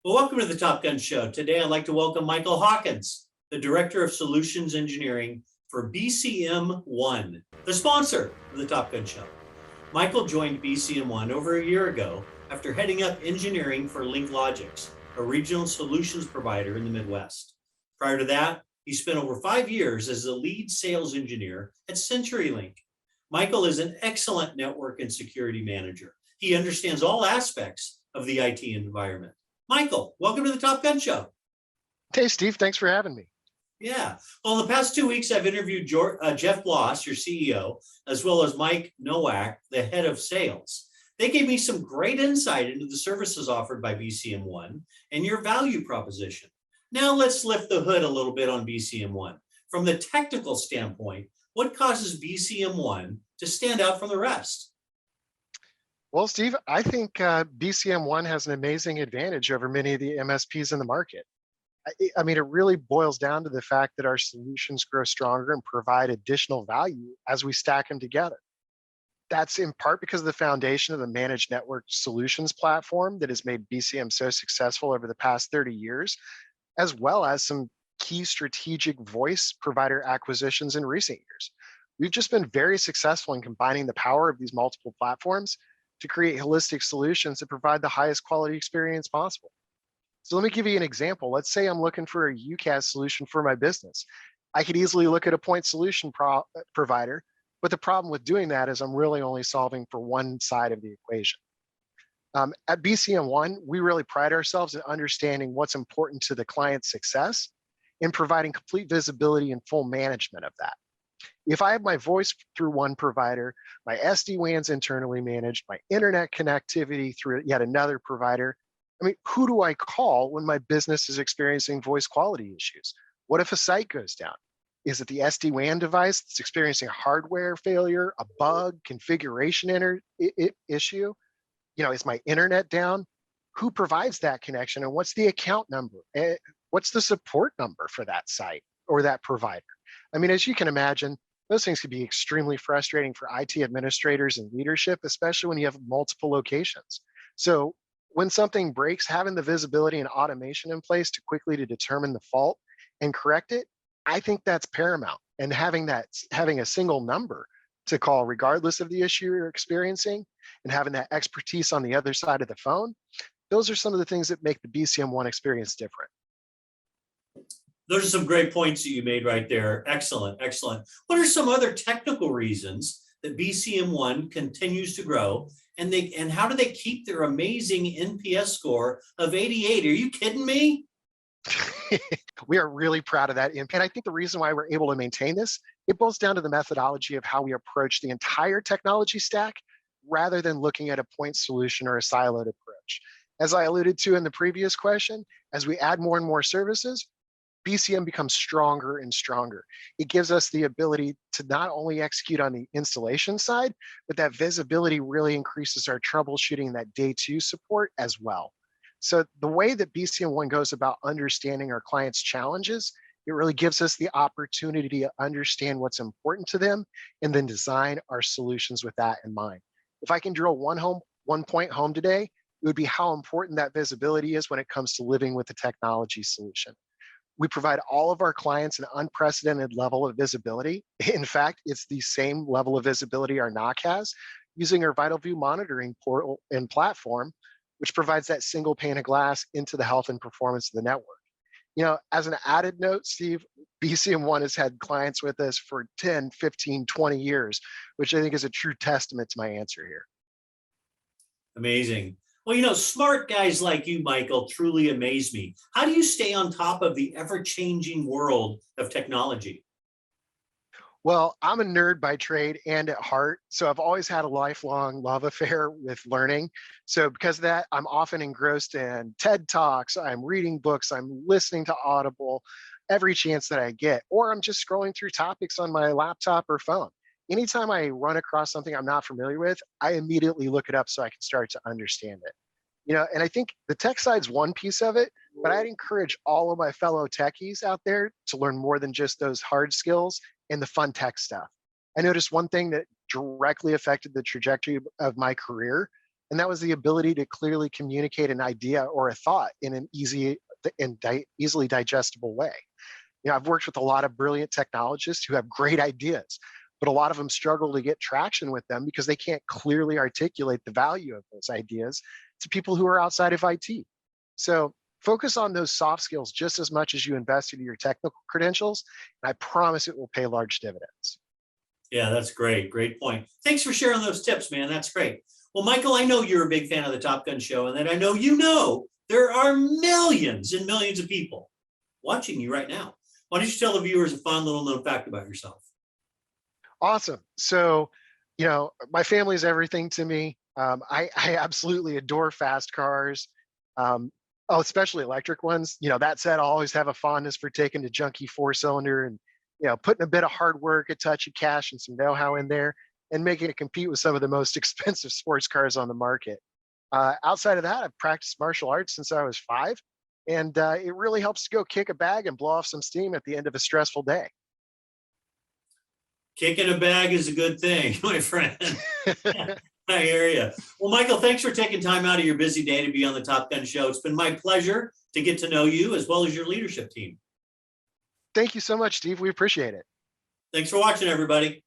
Well, welcome to the Top Gun Show. Today, I'd like to welcome Michael Hawkins, the Director of Solutions Engineering for BCM One, the sponsor of the Top Gun Show. Michael joined BCM One over a year ago after heading up engineering for LinkLogix, a regional solutions provider in the Midwest. Prior to that, he spent over 5 years as the lead sales engineer at CenturyLink. Michael is an excellent network and security manager. He understands all aspects of the IT environment. Michael, welcome to the Top Gun Show. Hey, Steve, thanks for having me. Yeah. Well, in the past 2 weeks, I've interviewed Jeff Bloss, your CEO, as well as Mike Nowak, the head of sales. They gave me some great insight into the services offered by BCM One and your value proposition. Now let's lift the hood a little bit on BCM One. From the technical standpoint, what causes BCM One to stand out from the rest? Well, Steve, I think BCM One has an amazing advantage over many of the MSPs in the market. I mean, it really boils down to the fact that our solutions grow stronger and provide additional value as we stack them together. That's in part because of the foundation of the managed network solutions platform that has made BCM so successful over the past 30 years, as well as some key strategic voice provider acquisitions in recent years. We've just been very successful in combining the power of these multiple platforms to create holistic solutions that provide the highest quality experience possible. So let me give you an example. Let's say I'm looking for a UCaaS solution for my business. I could easily look at a point solution provider, but the problem with doing that is I'm really only solving for one side of the equation. At BCM One, we really pride ourselves in understanding what's important to the client's success and providing complete visibility and full management of that. If I have my voice through one provider, my SD-WAN's internally managed, my internet connectivity through yet another provider, I mean, who do I call when my business is experiencing voice quality issues? What if a site goes down? Is it the SD-WAN device that's experiencing hardware failure, a bug, configuration issue? Is my internet down? Who provides that connection and what's the account number? What's the support number for that site or that provider? I mean, as you can imagine, those things can be extremely frustrating for IT administrators and leadership, especially when you have multiple locations. So when something breaks, having the visibility and automation in place to quickly to determine the fault and correct it, I think that's paramount. And having a single number to call regardless of the issue you're experiencing and having that expertise on the other side of the phone, those are some of the things that make the BCM One experience different. Those are some great points that you made right there. Excellent, excellent. What are some other technical reasons that BCM One continues to grow, and how do they keep their amazing NPS score of 88? Are you kidding me? We are really proud of that. And I think the reason why we're able to maintain this, it boils down to the methodology of how we approach the entire technology stack rather than looking at a point solution or a siloed approach. As I alluded to in the previous question, as we add more and more services, BCM becomes stronger and stronger. It gives us the ability to not only execute on the installation side, but that visibility really increases our troubleshooting, that day two support as well. So the way that BCM One goes about understanding our clients' challenges, it really gives us the opportunity to understand what's important to them and then design our solutions with that in mind. If I can drill one point home today, it would be how important that visibility is when it comes to living with the technology solution. We provide all of our clients an unprecedented level of visibility. In fact, it's the same level of visibility our NOC has using our Vital View monitoring portal and platform, which provides that single pane of glass into the health and performance of the network. As an added note, Steve, BCM One has had clients with us for 10, 15, 20 years, which I think is a true testament to my answer here. Amazing. Well, smart guys like you, Michael, truly amaze me. How do you stay on top of the ever-changing world of technology? Well, I'm a nerd by trade and at heart, so I've always had a lifelong love affair with learning. So because of that, I'm often engrossed in TED Talks, I'm reading books, I'm listening to Audible every chance that I get, or I'm just scrolling through topics on my laptop or phone. Anytime I run across something I'm not familiar with, I immediately look it up so I can start to understand it. And I think the tech side's one piece of it, but I'd encourage all of my fellow techies out there to learn more than just those hard skills and the fun tech stuff. I noticed one thing that directly affected the trajectory of my career And that was the ability to clearly communicate an idea or a thought in an easily digestible way. I've worked with a lot of brilliant technologists who have great ideas, but a lot of them struggle to get traction with them because they can't clearly articulate the value of those ideas to people who are outside of IT. So focus on those soft skills just as much as you invest into your technical credentials, and I promise it will pay large dividends. Yeah, that's great. Great point. Thanks for sharing those tips, man. That's great. Well, Michael, I know you're a big fan of the Top Gun show, and that I know there are millions and millions of people watching you right now. Why don't you tell the viewers a fun little known fact about yourself? Awesome. So, my family is everything to me. I absolutely adore fast cars. Especially electric ones. That said, I'll always have a fondness for taking the junky four-cylinder and, putting a bit of hard work, a touch of cash, and some know-how in there and making it compete with some of the most expensive sports cars on the market. Outside of that, I've practiced martial arts since I was 5, and it really helps to go kick a bag and blow off some steam at the end of a stressful day. Kicking a bag is a good thing, my friend. I hear you. Well, Michael, thanks for taking time out of your busy day to be on the Top Gun show. It's been my pleasure to get to know you as well as your leadership team. Thank you so much, Steve. We appreciate it. Thanks for watching, everybody.